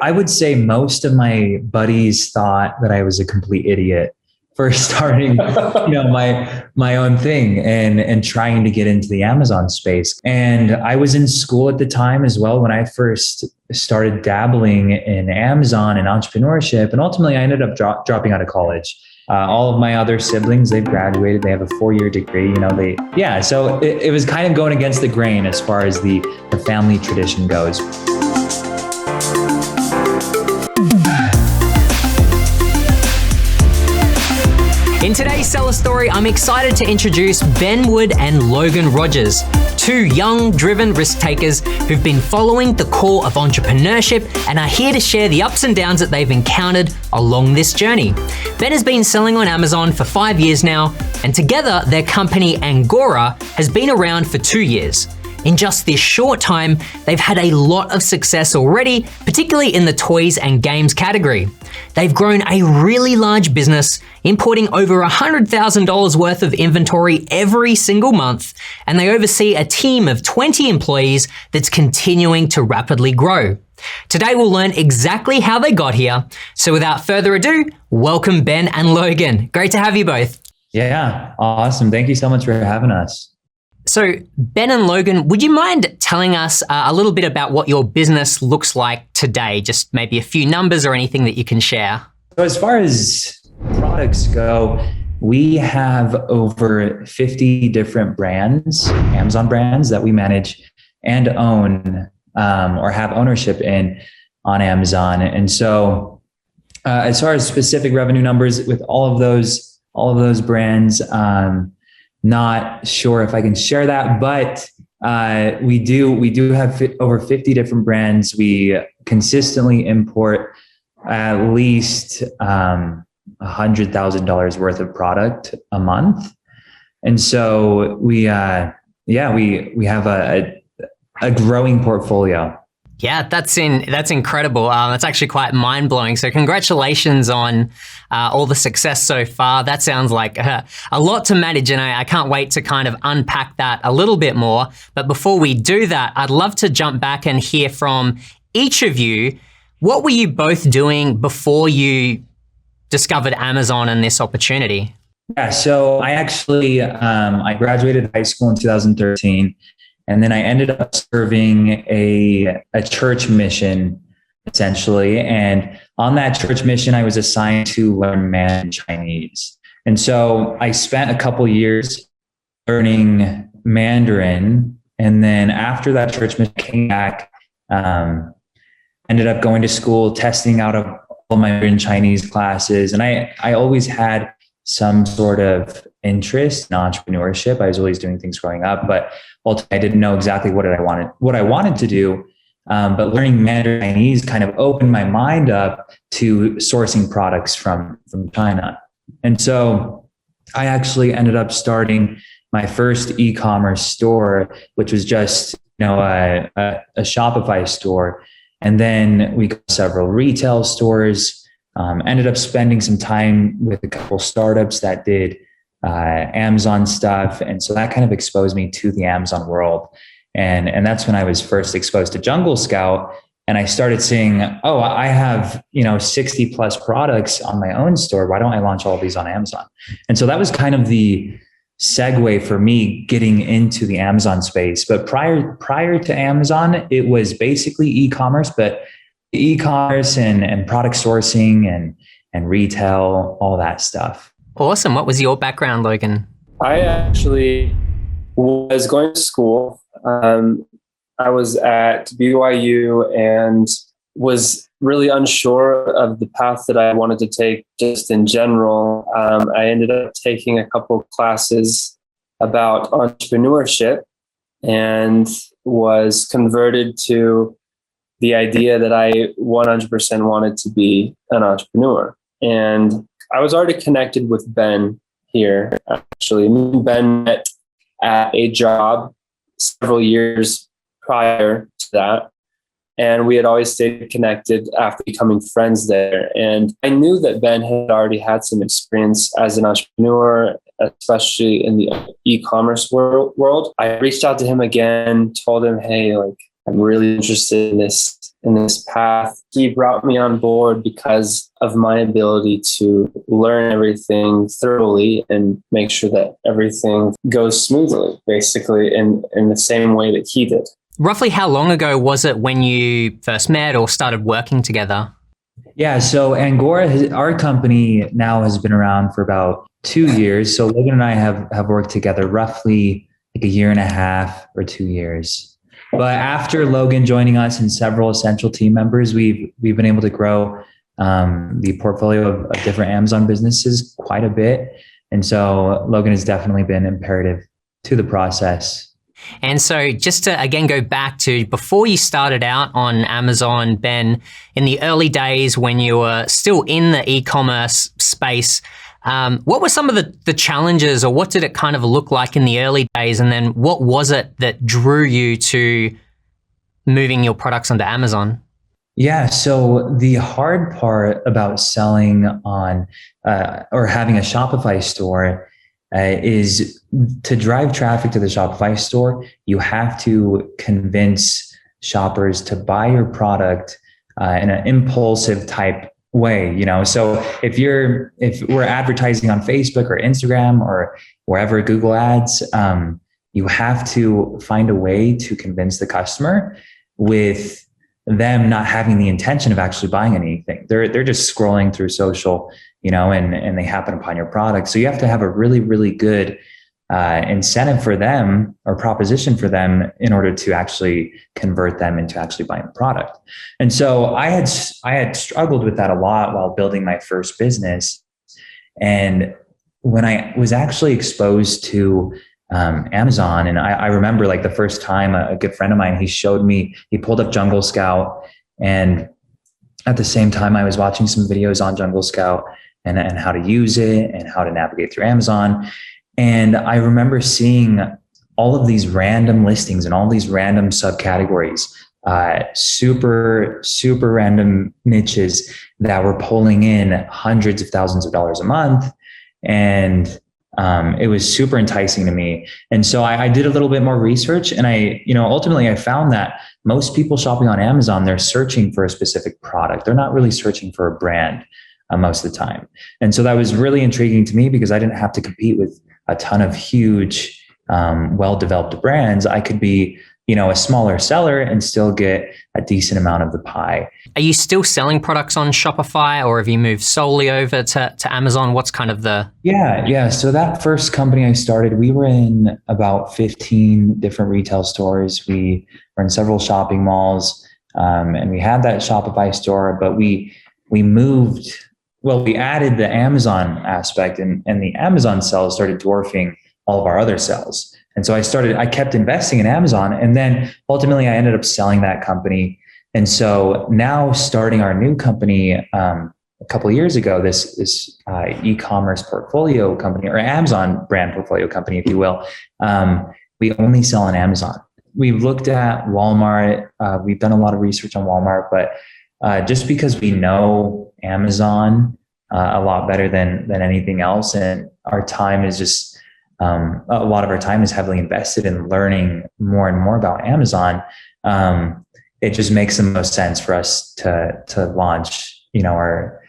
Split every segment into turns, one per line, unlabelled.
I would say most of my buddies thought that I was a complete idiot for starting, my own thing and trying to get into the Amazon space. And I was in school at the time as well when I first started dabbling in Amazon and entrepreneurship. And ultimately, I ended up dropping out of college. All of my other siblings, they've graduated. They have a 4-year degree. So it was kind of going against the grain as far as the family tradition goes.
In today's Seller Story, I'm excited to introduce Ben Wood and Logan Rogers, two young, driven risk takers who've been following the call of entrepreneurship and are here to share the ups and downs that they've encountered along this journey. Ben has been selling on Amazon for 5 years now, and together their company Angora has been around for 2 years. In just this short time, they've had a lot of success already, particularly in the toys and games category. They've grown a really large business, importing over $100,000 worth of inventory every single month, and they oversee a team of 20 employees that's continuing to rapidly grow. Today, we'll learn exactly how they got here. So without further ado, welcome Ben and Logan. Great to have you both.
Yeah, awesome. Thank you so much for having us.
So Ben and Logan, would you mind telling us a little bit about what your business looks like today? Just maybe a few numbers or anything that you can share.
So as far as products go, we have over 50 different brands, Amazon brands that we manage and own or have ownership in on Amazon. And so as far as specific revenue numbers with all of those brands, not sure if I can share that, but we do have over 50 different brands. We consistently import at least $100,000 worth of product a month, and so we have a growing portfolio.
Yeah, that's incredible. That's actually quite mind-blowing. So congratulations on all the success so far. That sounds like a lot to manage, and I can't wait to kind of unpack that a little bit more. But before we do that, I'd love to jump back and hear from each of you. What were you both doing before you discovered Amazon and this opportunity?
Yeah, so I actually, I graduated high school in 2013. And then I ended up serving a church mission, essentially. And on that church mission, I was assigned to learn Mandarin Chinese. And so I spent a couple years learning Mandarin. And then after that church mission, I came back, ended up going to school, testing out of all my Mandarin Chinese classes. And I always had some sort of interest in entrepreneurship. I was always doing things growing up, but ultimately I didn't know exactly what I wanted to do. But learning Mandarin Chinese kind of opened my mind up to sourcing products from China. And so I actually ended up starting my first e-commerce store, which was just, a Shopify store. And then we got several retail stores. Ended up spending some time with a couple startups that did Amazon stuff. And so that kind of exposed me to the Amazon world. And that's when I was first exposed to Jungle Scout. And I started seeing, I have, 60 plus products on my own store. Why don't I launch all of these on Amazon? And so that was kind of the segue for me getting into the Amazon space. But prior to Amazon, it was basically e-commerce, but e-commerce and product sourcing and retail, all that stuff.
Awesome. What was your background, Logan?
I actually was going to school. I was at BYU and was really unsure of the path that I wanted to take just in general. I ended up taking a couple of classes about entrepreneurship and was converted to the idea that I 100% wanted to be an entrepreneur. And I was already connected with Ben here. Actually, me and Ben met at a job several years prior to that. And we had always stayed connected after becoming friends there. And I knew that Ben had already had some experience as an entrepreneur, especially in the e-commerce world. I reached out to him again, told him, hey, I'm really interested in this in this path. He brought me on board because of my ability to learn everything thoroughly and make sure that everything goes smoothly, basically in the same way that he did.
Roughly how long ago was it when you first met or started working together?
Yeah, so Angora, our company now has been around for about 2 years. So Logan and I have worked together roughly like a year and a half or 2 years. But after Logan joining us and several essential team members, we've been able to grow the portfolio of different Amazon businesses quite a bit. And so Logan has definitely been imperative to the process.
And so just to, again, go back to before you started out on Amazon, Ben, in the early days when you were still in the e-commerce space, what were some of the challenges, or what did it kind of look like in the early days? And then what was it that drew you to moving your products onto Amazon?
Yeah, so the hard part about selling on or having a Shopify store is to drive traffic to the Shopify store. You have to convince shoppers to buy your product in an impulsive type way, So if we're advertising on Facebook or Instagram or wherever, Google Ads, you have to find a way to convince the customer with them not having the intention of actually buying anything. They're just scrolling through social, and they happen upon your product. So you have to have a really, really good incentive for them or proposition for them in order to actually convert them into actually buying the product. And so I had struggled with that a lot while building my first business. And when I was actually exposed to Amazon, and I remember like the first time a good friend of mine, he pulled up Jungle Scout, and at the same time I was watching some videos on Jungle Scout and how to use it and how to navigate through Amazon. And I remember seeing all of these random listings and all these random subcategories, super, super random niches that were pulling in hundreds of thousands of dollars a month. And it was super enticing to me. And so I did a little bit more research, and ultimately I found that most people shopping on Amazon, they're searching for a specific product. They're not really searching for a brand most of the time. And so that was really intriguing to me because I didn't have to compete with a ton of huge, well-developed brands. I could be, a smaller seller and still get a decent amount of the pie.
Are you still selling products on Shopify, or have you moved solely over to Amazon? What's kind of the...
Yeah. So that first company I started, we were in about 15 different retail stores. We were in several shopping malls, and we had that Shopify store, but we added the Amazon aspect, and the Amazon sales started dwarfing all of our other sales. And so I kept investing in Amazon, and then ultimately I ended up selling that company. And so now starting our new company a couple of years ago, this e-commerce portfolio company, or Amazon brand portfolio company, if you will, we only sell on Amazon. We've looked at Walmart. We've done a lot of research on Walmart, but just because we know Amazon a lot better than anything else, and our time is just a lot of our time is heavily invested in learning more and more about Amazon. It just makes the most sense for us to launch, our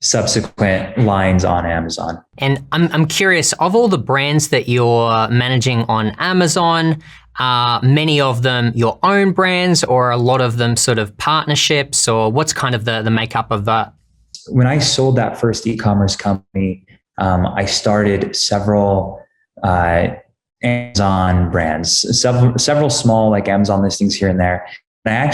subsequent lines on Amazon.
And I'm curious, of all the brands that you're managing on Amazon, are many of them your own brands, or a lot of them sort of partnerships, or what's kind of the makeup of that?
When I sold that first e-commerce company, I started several Amazon brands, several small like Amazon listings here and there. And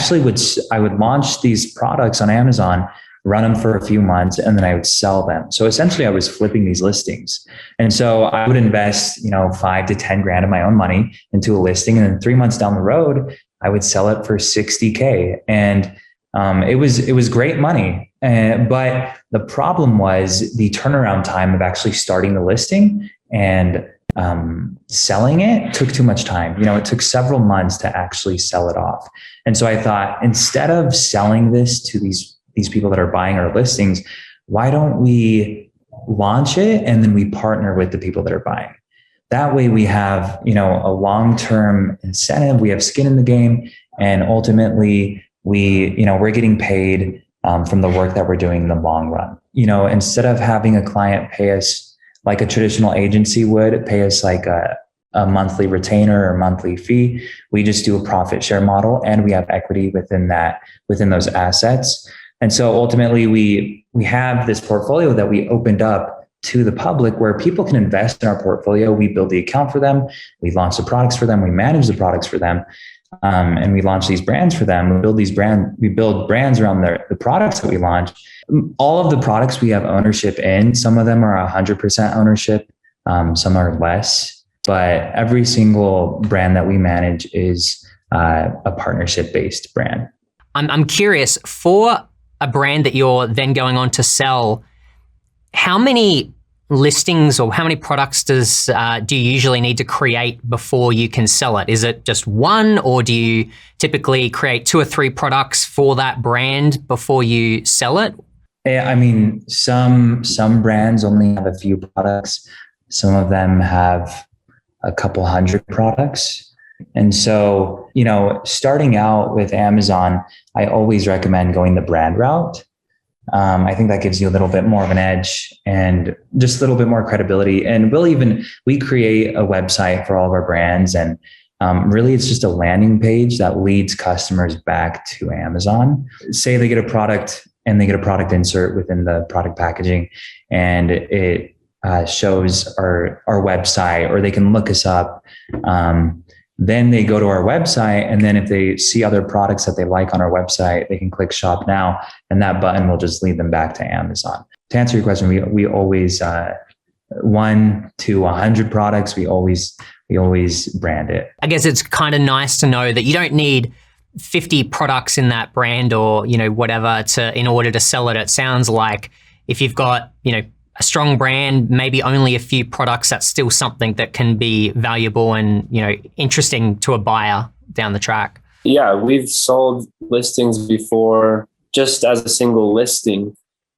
I would launch these products on Amazon, run them for a few months, and then I would sell them. So essentially I was flipping these listings. And so I would invest, $5 to $10,000 of my own money into a listing. And then 3 months down the road, I would sell it for $60,000. And it was great money. But the problem was the turnaround time of actually starting the listing and selling it took too much time. It took several months to actually sell it off. And so I thought, instead of selling this to these people that are buying our listings, why don't we launch it and then we partner with the people that are buying? That way we have, a long-term incentive, we have skin in the game, and ultimately we're getting paid from the work that we're doing in the long run. Instead of having a client pay us like a traditional agency would pay us like a monthly retainer or monthly fee, we just do a profit share model, and we have equity within those assets. And so ultimately we have this portfolio that we opened up to the public where people can invest in our portfolio. We build the account for them. We launch the products for them. We manage the products for them. And we launch these brands for them. We build brands around the products that we launch. All of the products we have ownership in. Some of them are 100% ownership. Some are less, but every single brand that we manage is a partnership-based brand.
I'm curious, for a brand that you're then going on to sell, how many listings or how many products do you usually need to create before you can sell it? Is it just one, or do you typically create 2 or 3 products for that brand before you sell it?
I mean, some brands only have a few products. Some of them have a couple hundred products. And so, starting out with Amazon, I always recommend going the brand route. I think that gives you a little bit more of an edge and just a little bit more credibility. And we create a website for all of our brands. And really, it's just a landing page that leads customers back to Amazon. Say they get a product and they get a product insert within the product packaging, and it shows our website, or they can look us up. Then they go to our website, and then if they see other products that they like on our website, they can click shop now, and that button will just lead them back to Amazon. To answer your question, we always 1 to 100 products. We always brand it. I
guess it's kind of nice to know that you don't need 50 products in that brand or whatever in order to sell it. It sounds like if you've got a strong brand, maybe only a few products, that's still something that can be valuable and, interesting to a buyer down the track.
Yeah, we've sold listings before just as a single listing.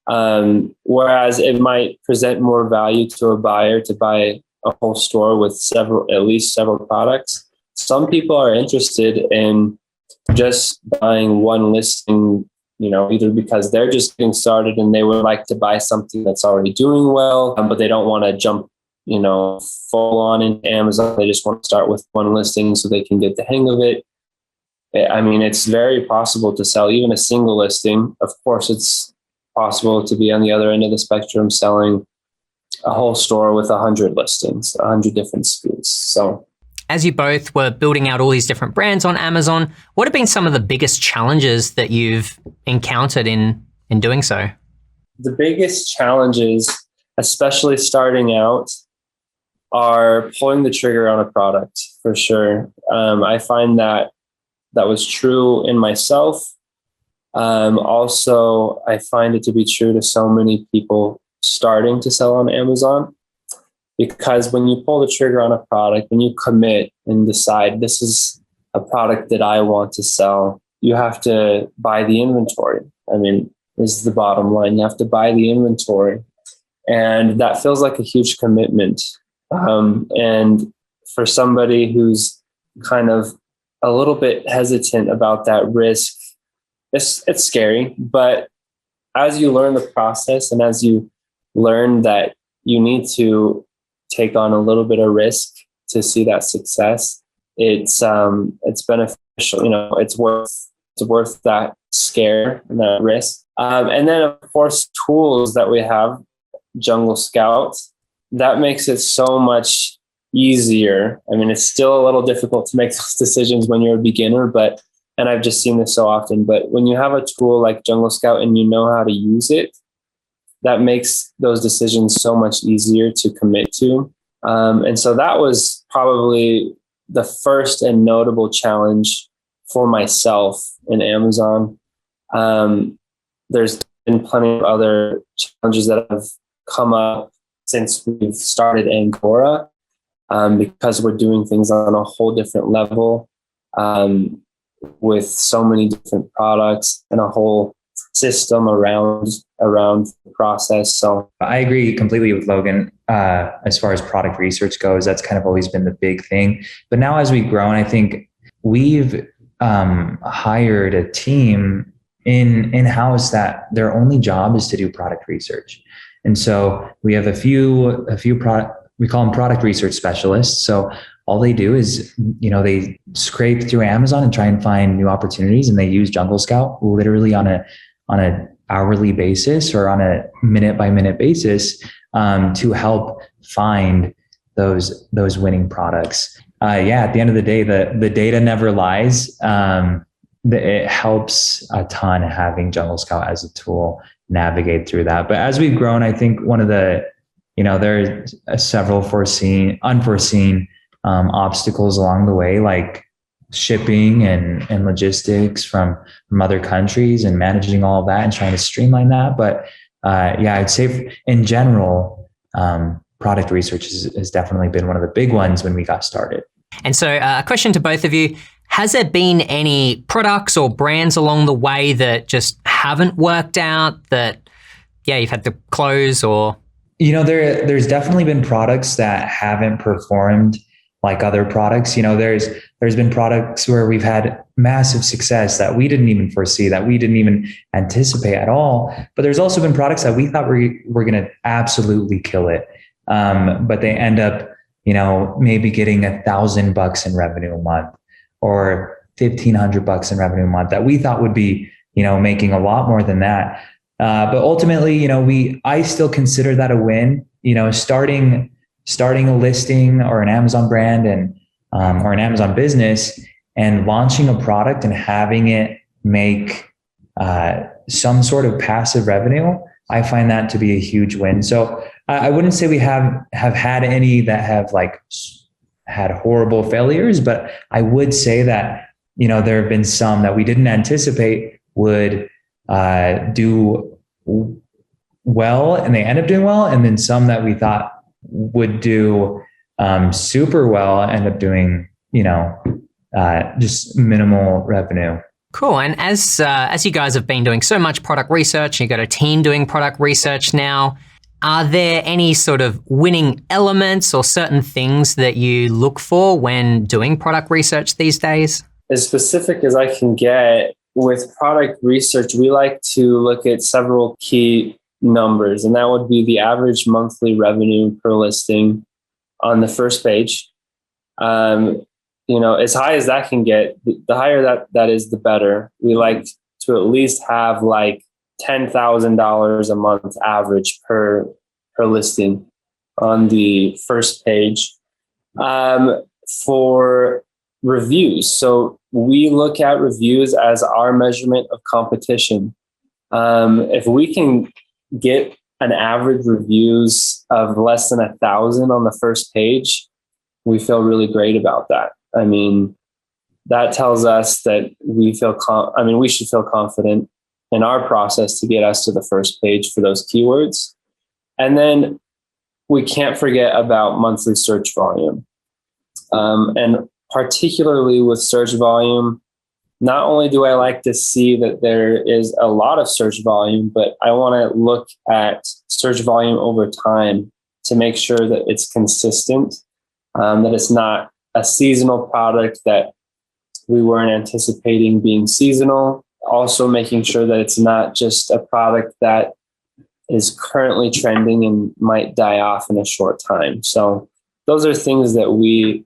Whereas it might present more value to a buyer to buy a whole store with at least several products. Some people are interested in just buying one listing, either because they're just getting started and they would like to buy something that's already doing well, but they don't want to jump, full on into Amazon. They just want to start with one listing so they can get the hang of it. I mean, it's very possible to sell even a single listing. Of course, it's possible to be on the other end of the spectrum selling a whole store with 100 listings, 100 different SKUs. So,
as you both were building out all these different brands on Amazon, what have been some of the biggest challenges that you've encountered in doing so?
The biggest challenges, especially starting out, are pulling the trigger on a product, for sure. I find that was true in myself. Also, I find it to be true to so many people starting to sell on Amazon. Because when you pull the trigger on a product, when you commit and decide this is a product that I want to sell, you have to buy the inventory. I mean, this is the bottom line. You have to buy the inventory. And that feels like a huge commitment. And for somebody who's kind of a little bit hesitant about that risk, it's scary. But as you learn the process and as you learn that you need to take on a little bit of risk to see that success, it's beneficial. It's worth that scare and that risk. And then of course, tools that we have, Jungle Scout, that makes it so much easier. I mean, it's still a little difficult to make those decisions when you're a beginner, and I've just seen this so often, but when you have a tool like Jungle Scout and you know how to use it, that makes those decisions so much easier to commit to. And so that was probably the first and notable challenge for myself in Amazon. There's been plenty of other challenges that have come up since we've started Angora, because we're doing things on a whole different level, with so many different products and a whole system around the process. So
I agree completely with Logan. As far as product research goes, that's kind of always been the big thing. But now as we've grown, I think we've hired a team in-house that their only job is to do product research. And so we have a few product, we call them product research specialists. So all they do is, they scrape through Amazon and try and find new opportunities, and they use Jungle Scout literally on a hourly basis or on a minute by minute basis to help find those winning products. At the end of the day, the data never lies. It helps a ton having Jungle Scout as a tool navigate through that. But as we've grown, I think one of the, there are several unforeseen obstacles along the way, like shipping and logistics from other countries and managing all of that and trying to streamline that. But I'd say in general, product research has definitely been one of the big ones when we got started.
And so a question to both of you, has there been any products or brands along the way that just haven't worked out that, you've had to close or?
There's definitely been products that haven't performed like other products. There's been products where we've had massive success that we didn't even foresee, that we didn't even anticipate at all. But there's also been products that we thought were going to absolutely kill it. But they end up, maybe getting $1,000 in revenue a month or $1,500 in revenue a month that we thought would be, making a lot more than that. But ultimately, I still consider that a win. Starting a listing or an Amazon brand and or an Amazon business and launching a product and having it make some sort of passive revenue, I find that to be a huge win. So I wouldn't say we have had any that have had horrible failures, but I would say that, there have been some that we didn't anticipate would do well and they end up doing well. And then some that we thought would do super well end up doing, just minimal revenue.
Cool. And as you guys have been doing so much product research, you've got a team doing product research now, are there any sort of winning elements or certain things that you look for when doing product research these days?
As specific as I can get, with product research, we like to look at several key numbers, and that would be the average monthly revenue per listing on the first page. As high as that can get, the higher that is, the better. We like to at least have like $10,000 a month average per listing on the first page. For reviews, so we look at reviews as our measurement of competition. If we can get an average reviews of less than 1,000 on the first page, we feel really great about that. I mean, that tells us that we should feel confident in our process to get us to the first page for those keywords. And then we can't forget about monthly search volume. And particularly with search volume, not only do I like to see that there is a lot of search volume, but I want to look at search volume over time to make sure that it's consistent, that it's not a seasonal product that we weren't anticipating being seasonal. Also making sure that it's not just a product that is currently trending and might die off in a short time. So those are things that we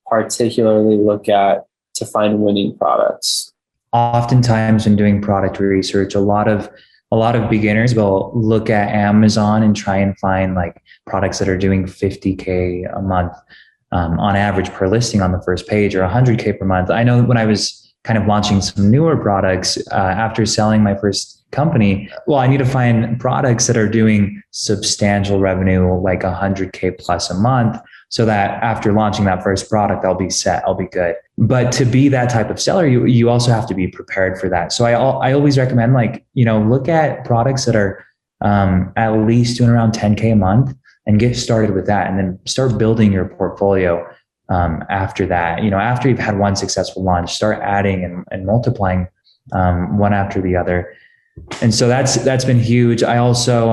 particularly look at to find winning products.
Oftentimes when doing product research, a lot of beginners will look at Amazon and try and find like products that are doing $50K a month on average per listing on the first page, or $100K per month. I know when I was kind of launching some newer products after selling my first company, I need to find products that are doing substantial revenue, like $100K plus a month, so that after launching that first product, I'll be set, I'll be good. But to be that type of seller, you also have to be prepared for that. So I always recommend look at products that are at least doing around 10K a month and get started with that, and then start building your portfolio after that. After you've had one successful launch, start adding and multiplying one after the other. And so that's been huge. I also,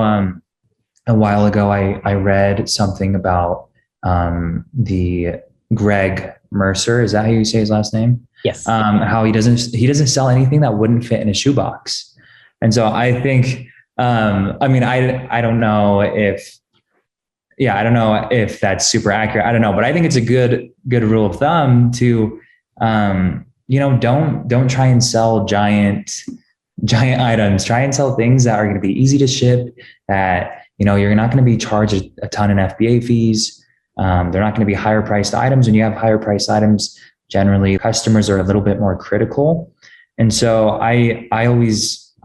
a while ago, I read something about the Greg Mercer. Is that how you say his last name?
Yes.
How he doesn't sell anything that wouldn't fit in a shoebox. And so I think, I don't know if that's super accurate. I don't know, but I think it's a good rule of thumb to, don't try and sell giant items. Try and sell things that are going to be easy to ship, that, you're not going to be charged a ton in FBA fees. They're not going to be higher priced items. When you have higher priced items, generally customers are a little bit more critical. And so I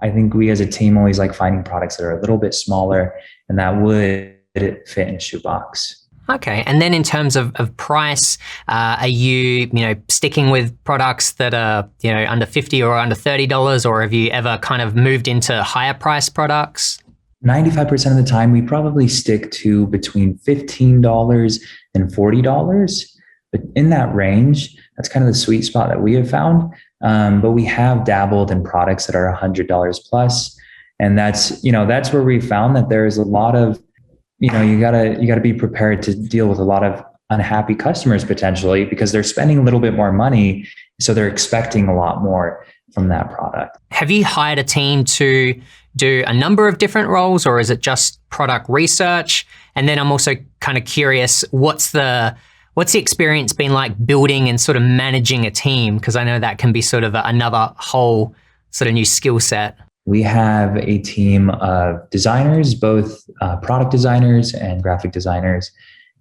think we as a team always like finding products that are a little bit smaller and that would fit in a shoebox.
Okay. And then in terms of price, are you, sticking with products that are, under $50 or under $30, or have you ever kind of moved into higher price products?
95% of the time, we probably stick to between $15 and $40. But in that range, that's kind of the sweet spot that we have found. But we have dabbled in products that are $100 plus. And that's where we found that there is a lot of, you gotta be prepared to deal with a lot of unhappy customers potentially, because they're spending a little bit more money. So they're expecting a lot more from that product. Have
you hired a team to do a number of different roles, or is it just product research? And then I'm also kind of curious, what's the experience been like building and sort of managing a team? Because I know that can be sort of another whole sort of new skill set.
We have a team of designers, both product designers and graphic designers.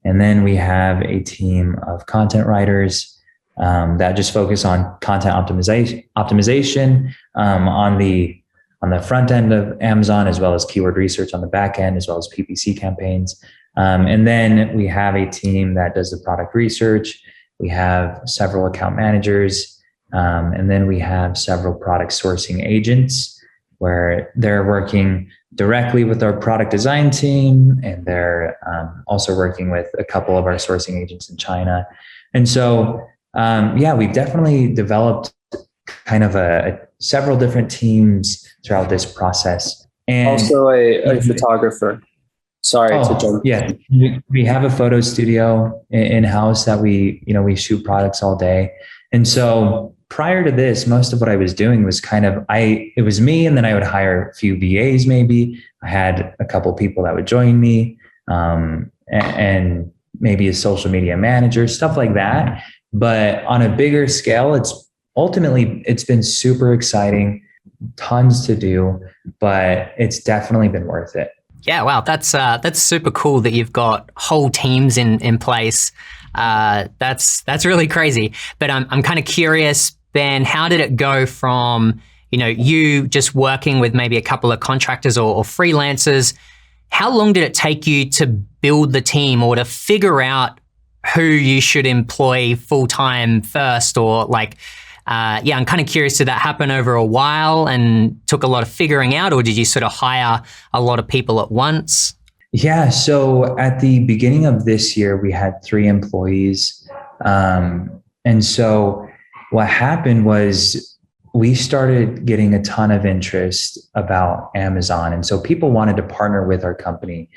And then we have a team of content writers that just focus on content optimization on the front end of Amazon, as well as keyword research on the back end, as well as PPC campaigns. And then we have a team that does the product research. We have several account managers, and then we have several product sourcing agents, where they're working directly with our product design team, and they're also working with a couple of our sourcing agents in China. And so, we've definitely developed kind of several different teams throughout this process. And
also a photographer. Sorry to jump.
Yeah, we have a photo studio in-house that we shoot products all day. And so prior to this, most of what I was doing was it was me, and then I would hire a few VAs maybe. I had a couple people that would join me, and maybe a social media manager, stuff like that. But on a bigger scale, it's been super exciting, tons to do, but it's definitely been worth it.
Yeah, wow, that's super cool that you've got whole teams in place. That's really crazy. But I'm kind of curious, Ben, how did it go from you just working with maybe a couple of contractors or freelancers? How long did it take you to build the team, or to figure out who you should employ full time first, or I'm kind of curious, did that happen over a while and took a lot of figuring out, or did you sort of hire a lot of people at once?
Yeah. So at the beginning of this year, we had 3 employees. And so what happened was we started getting a ton of interest about Amazon. And so people wanted to partner with our company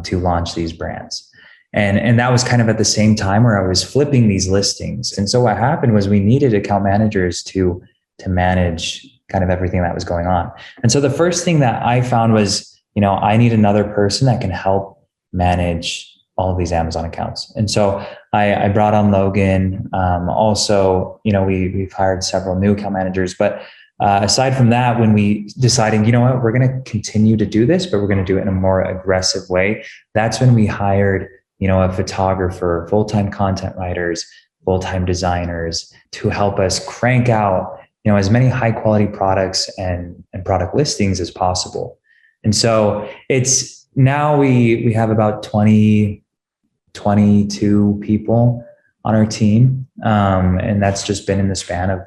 to launch these brands. And that was kind of at the same time where I was flipping these listings. And so what happened was we needed account managers to manage kind of everything that was going on. And so the first thing that I found was, I need another person that can help manage all of these Amazon accounts. And so I brought on Logan. Also, we've hired several new account managers. But aside from that, when we decided, we're going to continue to do this, but we're going to do it in a more aggressive way, that's when we hired a photographer, full-time content writers, full-time designers to help us crank out, as many high quality products and product listings as possible. And so it's now we have about 22 people on our team. And that's just been in the span of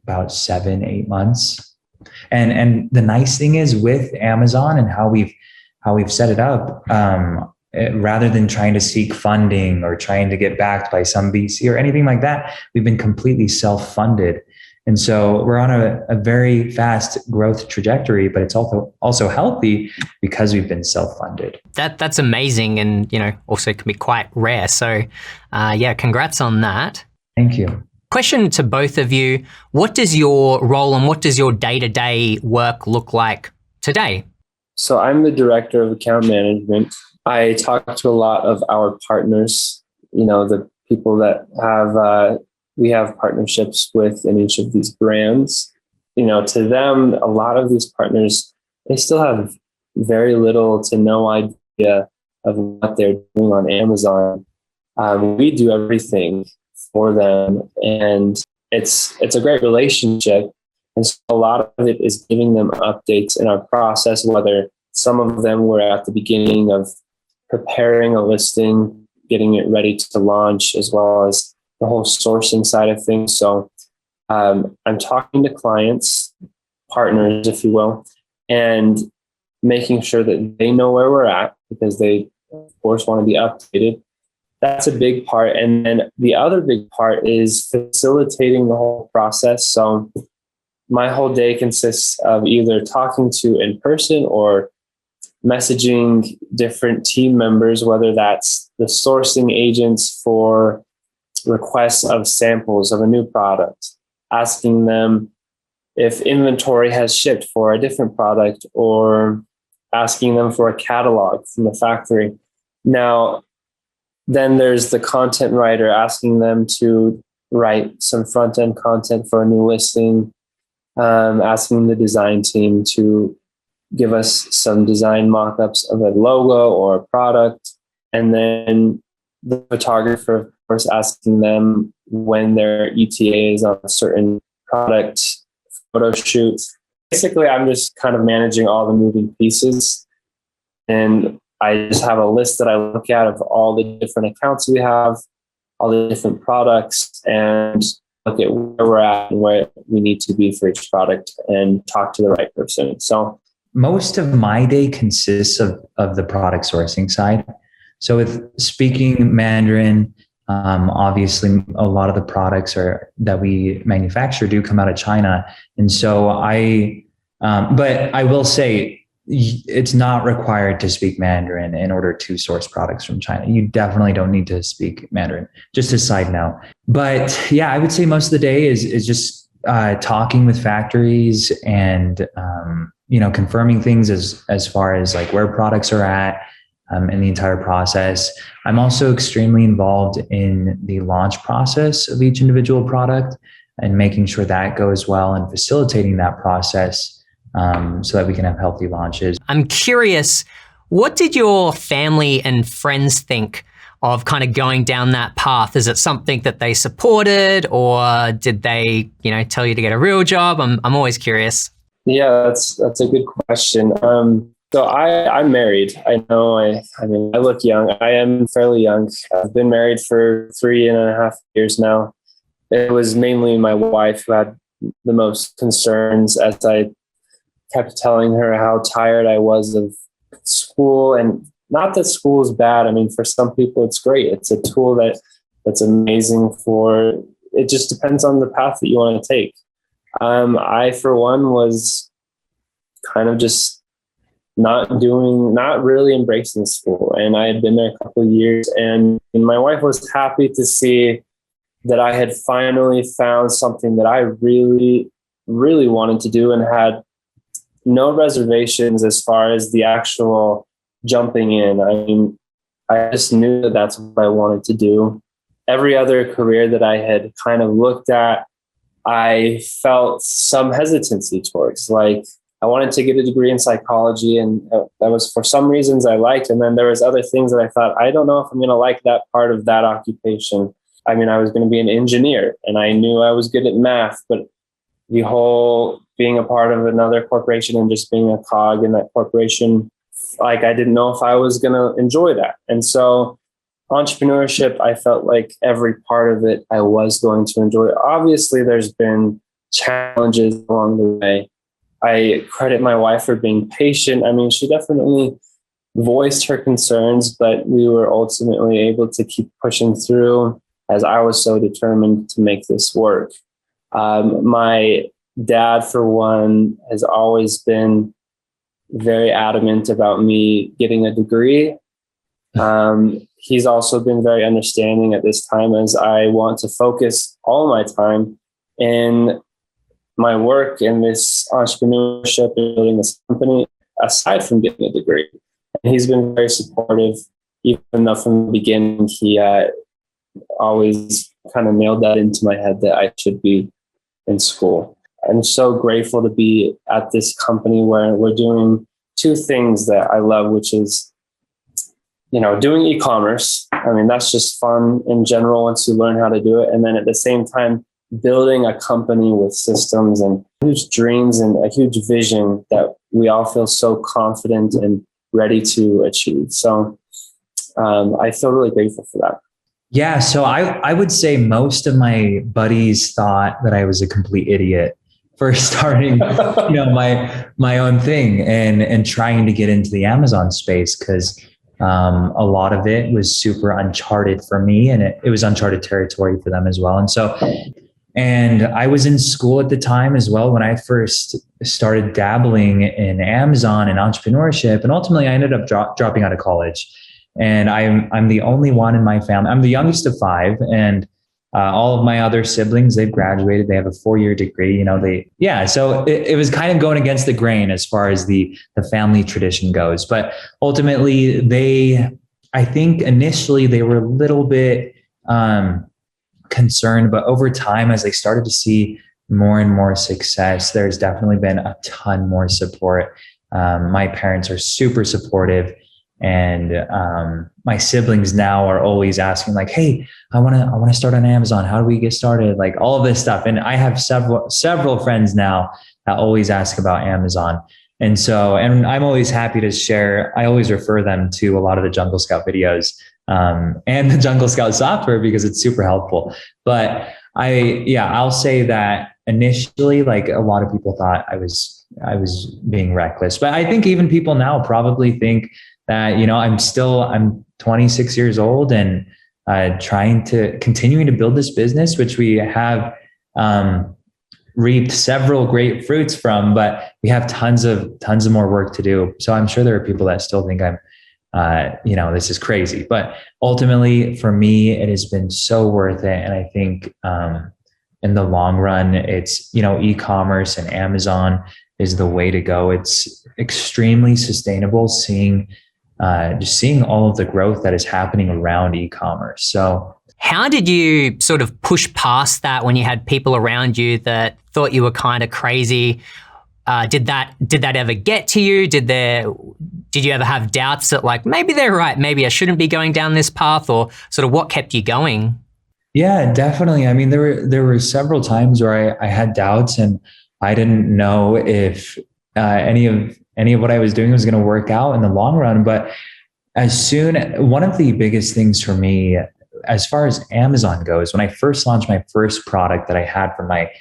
about 7-8 months. And the nice thing is with Amazon and how we've set it up, rather than trying to seek funding or trying to get backed by some VC or anything like that, we've been completely self-funded. And so we're on a very fast growth trajectory, but it's also healthy because we've been self-funded.
That's amazing, and also can be quite rare. So congrats on that.
Thank you.
Question to both of you. What does your role and what does your day-to-day work look like today?
So I'm the director of account management. I talk to a lot of our partners, the people that we have partnerships with in each of these brands. To them, a lot of these partners, they still have very little to no idea of what they're doing on Amazon. We do everything for them, and it's a great relationship. And so a lot of it is giving them updates in our process, whether some of them were at the beginning of preparing a listing, getting it ready to launch, as well as the whole sourcing side of things. So I'm talking to clients, partners, if you will, and making sure that they know where we're at, because they, of course, want to be updated. That's a big part. And then the other big part is facilitating the whole process. So my whole day consists of either talking to in person or messaging different team members, whether that's the sourcing agents for requests of samples of a new product, asking them if inventory has shipped for a different product, or asking them for a catalog from the factory. Now, then there's the content writer, asking them to write some front-end content for a new listing, asking the design team to give us some design mock-ups of a logo or a product, and then the photographer, of course, asking them when their ETA is on a certain product photo shoot. Basically, I'm just kind of managing all the moving pieces, and I just have a list that I look at of all the different accounts we have, all the different products, and look at where we're at and where we need to be for each product and talk to the right person. So
most of my day consists of the product sourcing side. So with speaking Mandarin, obviously a lot of the products that we manufacture do come out of China. And so but I will say it's not required to speak Mandarin in order to source products from China. You definitely don't need to speak Mandarin, just a side note. But yeah, I would say most of the day is just talking with factories and, confirming things as far as like where products are at in the entire process. I'm also extremely involved in the launch process of each individual product and making sure that goes well and facilitating that process so that we can have healthy launches.
I'm curious, what did your family and friends think of kind of going down that path? Is it something that they supported, or did they, tell you to get a real job? I'm always curious.
Yeah, that's a good question. So I'm married. I know I look young. I am fairly young. I've been married for 3.5 years now. It was mainly my wife who had the most concerns, as I kept telling her how tired I was of school. And not that school is bad. I mean, for some people, it's great. It's a tool that's amazing it just depends on the path that you want to take. I, for one, was kind of just not really embracing school. And I had been there a couple of years, and my wife was happy to see that I had finally found something that I really, really wanted to do and had no reservations as far as the actual jumping in. I mean, I just knew that that's what I wanted to do. Every other career that I had kind of looked at, I felt some hesitancy towards. Like, I wanted to get a degree in psychology, and that was for some reasons I liked. And then there was other things that I thought, I don't know if I'm going to like that part of that occupation. I mean, I was going to be an engineer, and I knew I was good at math, but the whole being a part of another corporation and just being a cog in that corporation, like, I didn't know if I was going to enjoy that. And so entrepreneurship, I felt like every part of it I was going to enjoy. Obviously, there's been challenges along the way. I credit my wife for being patient. I mean, she definitely voiced her concerns, but we were ultimately able to keep pushing through, as I was so determined to make this work. My dad, for one, has always been very adamant about me getting a degree. He's also been very understanding at this time, as I want to focus all my time in my work in this entrepreneurship and building this company, aside from getting a degree. And he's been very supportive, even though from the beginning he always kind of nailed that into my head that I should be in school. I'm so grateful to be at this company where we're doing two things that I love, which is, doing e-commerce. I mean, that's just fun in general once you learn how to do it. And then at the same time, building a company with systems and huge dreams and a huge vision that we all feel so confident and ready to achieve. So I feel really grateful for that.
Yeah. So I would say most of my buddies thought that I was a complete idiot for starting, my own thing and trying to get into the Amazon space, because a lot of it was super uncharted for me, and it was uncharted territory for them as well. And I was in school at the time as well when I first started dabbling in Amazon and entrepreneurship. And ultimately I ended up dropping out of college. And I'm the only one in my family. I'm the youngest of 5, and all of my other siblings, they've graduated. They have a 4-year degree. So it was kind of going against the grain as far as the family tradition goes. But ultimately, I think initially they were a little bit concerned, but over time, as they started to see more and more success, there's definitely been a ton more support. My parents are super supportive. And my siblings now are always asking, like, "Hey, I want to start on Amazon. How do we get started?" Like all of this stuff. And I have several friends now that always ask about Amazon. And I'm always happy to share. I always refer them to a lot of the Jungle Scout videos and the Jungle Scout software, because it's super helpful. But I'll say that initially, like, a lot of people thought I was being reckless. But I think even people now probably think that, I'm 26 years old and continuing to build this business, which we have reaped several great fruits from, but we have tons of more work to do. So I'm sure there are people that still think I'm, this is crazy, but ultimately for me, it has been so worth it. And I think in the long run, it's, e-commerce and Amazon is the way to go. It's extremely sustainable, seeing all of the growth that is happening around e-commerce. So
how did you sort of push past that when you had people around you that thought you were kind of crazy? Did that ever get to you? Did you ever have doubts that, like, maybe they're right, maybe I shouldn't be going down this path, or sort of what kept you going?
Yeah, definitely. I mean, there were several times where I had doubts, and I didn't know if any of what I was doing was going to work out in the long run. But one of the biggest things for me, as far as Amazon goes, when I first launched my first product that I had from my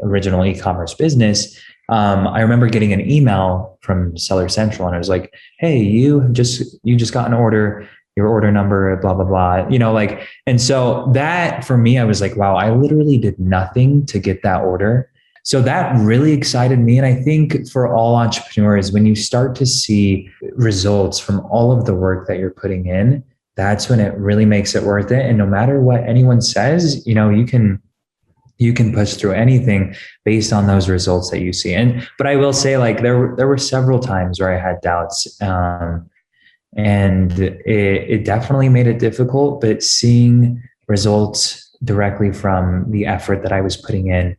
original e-commerce business, I remember getting an email from Seller Central, and it was like, "Hey, you just got an order, your order number, blah, blah, blah," and so that for me, I was like, wow, I literally did nothing to get that order. So that really excited me. And I think for all entrepreneurs, when you start to see results from all of the work that you're putting in, that's when it really makes it worth it. And no matter what anyone says, you can push through anything based on those results that you see. But I will say, like, there were several times where I had doubts, and it definitely made it difficult, but seeing results directly from the effort that I was putting in,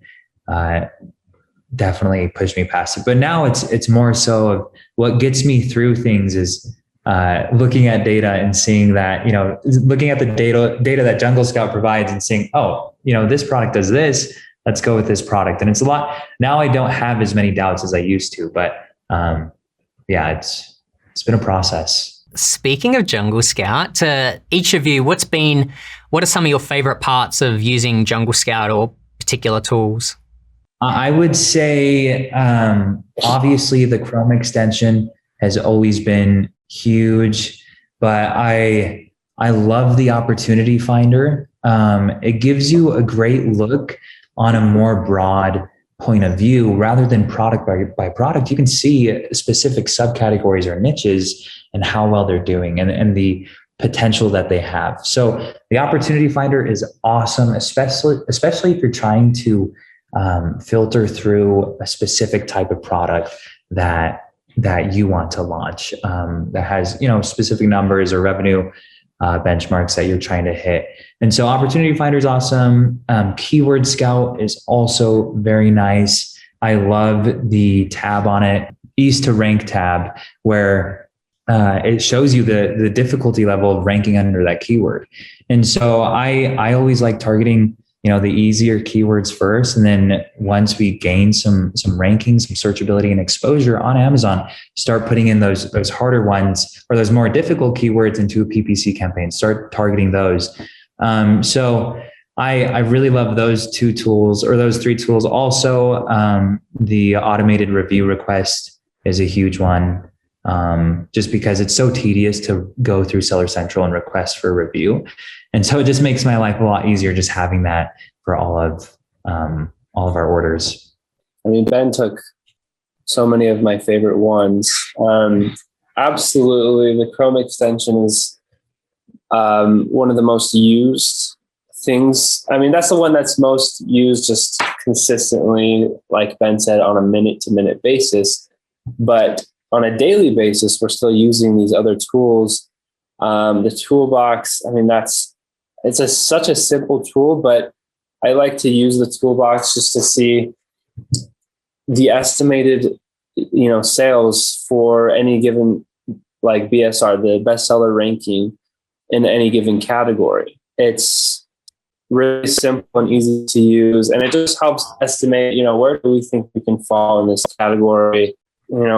definitely pushed me past it. But now it's more so of what gets me through things is looking at data and seeing that, looking at the data that Jungle Scout provides and seeing, oh, this product does this, let's go with this product. And it's a lot. Now I don't have as many doubts as I used to, but it's been a process.
Speaking of Jungle Scout, to each of you, what are some of your favorite parts of using Jungle Scout or particular tools?
I would say, obviously the Chrome extension has always been huge, but I love the opportunity finder. It gives you a great look on a more broad point of view rather than product by product. You can see specific subcategories or niches and how well they're doing. And the potential that they have. So the opportunity finder is awesome, especially if you're trying to filter through a specific type of product that you want to launch, that has, specific numbers or revenue benchmarks that you're trying to hit. And so opportunity finder is awesome. Keyword Scout is also very nice. I love the tab on it, easy to rank tab, where it shows you the difficulty level of ranking under that keyword. And so I always like targeting, the easier keywords first. And then once we gain some rankings, some searchability and exposure on Amazon, start putting in those harder ones or those more difficult keywords into a PPC campaign, start targeting those. So I really love those two tools, or those three tools. Also, the automated review request is a huge one. Just because it's so tedious to go through Seller Central and request for a review. And so it just makes my life a lot easier just having that for all of our orders.
I mean, Ben took so many of my favorite ones. Absolutely. The Chrome extension is one of the most used things. I mean, that's the one that's most used just consistently, like Ben said, on a minute-to-minute basis. But on a daily basis, we're still using these other tools. The toolbox, I mean, such a simple tool, but I like to use the toolbox just to see the estimated, sales for any given, like BSR, the bestseller ranking in any given category. It's really simple and easy to use, and it just helps estimate, where do we think we can fall in this category?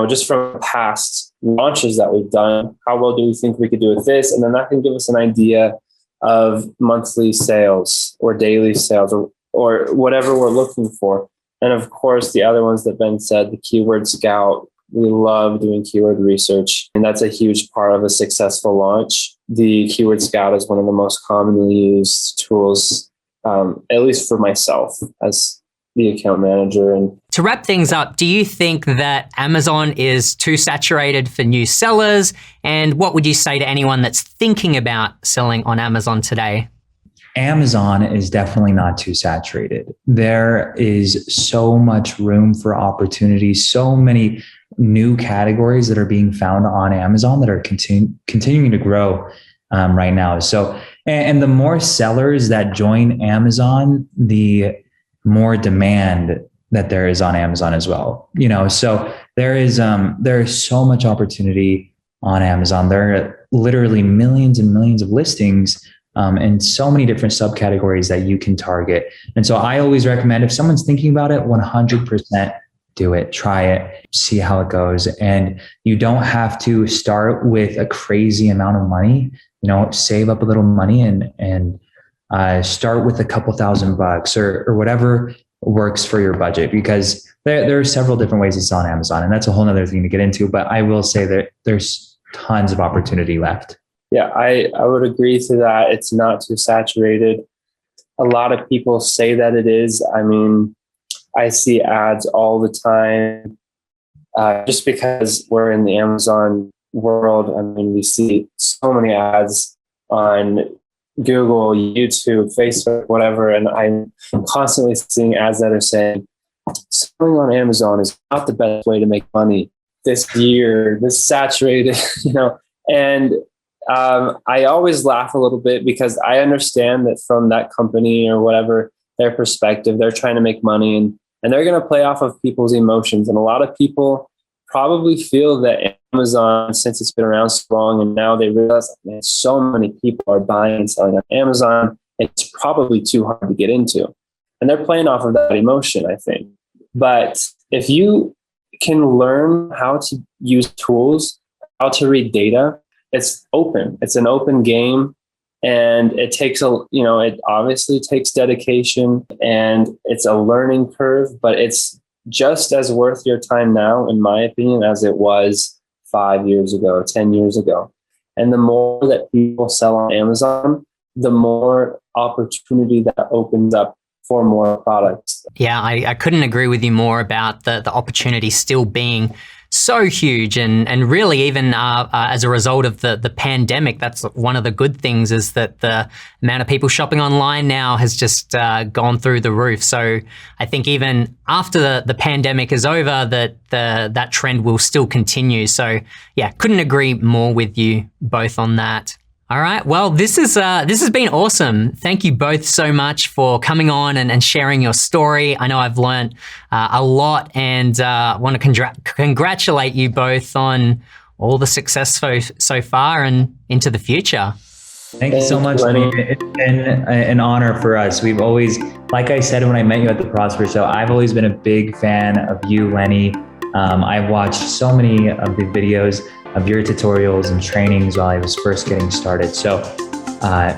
Just from past launches that we've done, how well do we think we could do with this? And then that can give us an idea of monthly sales or daily sales or whatever we're looking for. And of course, the other ones that Ben said, the Keyword Scout, we love doing keyword research, and that's a huge part of a successful launch. The Keyword Scout is one of the most commonly used tools, at least for myself as the account manager. And
to wrap things up, do you think that Amazon is too saturated for new sellers? And what would you say to anyone that's thinking about selling on Amazon today?
Amazon is definitely not too saturated. There is so much room for opportunity, so many new categories that are being found on Amazon that are continuing to grow right now. So, and the more sellers that join Amazon, the more demand that there is on Amazon as well. So there is so much opportunity on Amazon. There are literally millions and millions of listings and so many different subcategories that you can target. And so I always recommend, if someone's thinking about it, 100% do it, try it, see how it goes. And you don't have to start with a crazy amount of money, save up a little money and start with a couple $1,000 or whatever works for your budget, because there are several different ways it's on Amazon, and that's a whole nother thing to get into. But I will say that there's tons of opportunity left.
Yeah, I would agree to that. It's not too saturated. A lot of people say that it is. I mean, I see ads all the time, just because we're in the Amazon world. I mean, we see so many ads on Google, YouTube, Facebook, whatever. And I'm constantly seeing ads that are saying, selling on Amazon is not the best way to make money this year, this saturated, and I always laugh a little bit, because I understand that from that company or whatever, their perspective, they're trying to make money and they're going to play off of people's emotions. And a lot of people probably feel that Amazon, since it's been around so long, and now they realize, man, so many people are buying and selling on Amazon, it's probably too hard to get into. And they're playing off of that emotion, I think. But if you can learn how to use tools, how to read data, it's open. It's an open game. And it takes it obviously takes dedication, and it's a learning curve, but it's just as worth your time now, in my opinion, as it was 5 years ago, 10 years ago. And the more that people sell on Amazon, the more opportunity that opens up for more products.
Yeah, I couldn't agree with you more about the opportunity still being so huge, and really even as a result of the pandemic, that's one of the good things, is that the amount of people shopping online now has just gone through the roof. So I think even after the pandemic is over, that trend will still continue. So yeah, couldn't agree more with you both on that. All right. Well, this has been awesome. Thank you both so much for coming on and sharing your story. I know I've learned a lot, and want to congratulate you both on all the success so far and into the future.
Thank you so much, Lenny. It's been an honor for us. We've always, like I said when I met you at the Prosper Show, I've always been a big fan of you, Lenny. I've watched so many of the videos of your tutorials and trainings while I was first getting started. So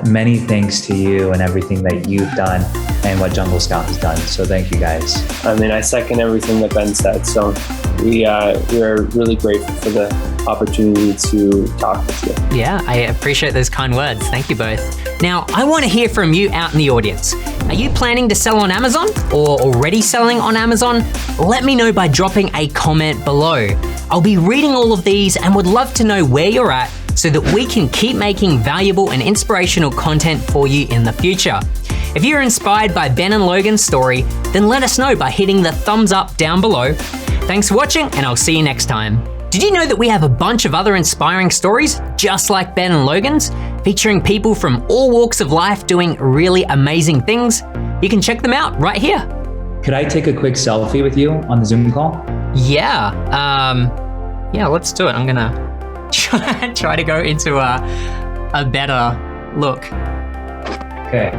many thanks to you and everything that you've done and what Jungle Scout has done. So thank you guys.
I mean, I second everything that Ben said. So we are really grateful for the opportunity to talk with you.
Yeah, I appreciate those kind words. Thank you both. Now, I want to hear from you out in the audience. Are you planning to sell on Amazon or already selling on Amazon? Let me know by dropping a comment below. I'll be reading all of these and would love to know where you're at so that we can keep making valuable and inspirational content for you in the future. If you're inspired by Ben and Logan's story, then let us know by hitting the thumbs up down below. Thanks for watching, and I'll see you next time. Did you know that we have a bunch of other inspiring stories just like Ben and Logan's, featuring people from all walks of life doing really amazing things? You can check them out right here.
Could I take a quick selfie with you on the Zoom call?
Yeah, let's do it. I'm gonna try to go into a better look.
Okay.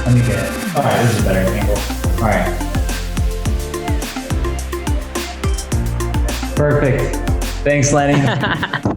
Let me get it. All right, this is a better angle. All right. Perfect. Thanks, Lenny.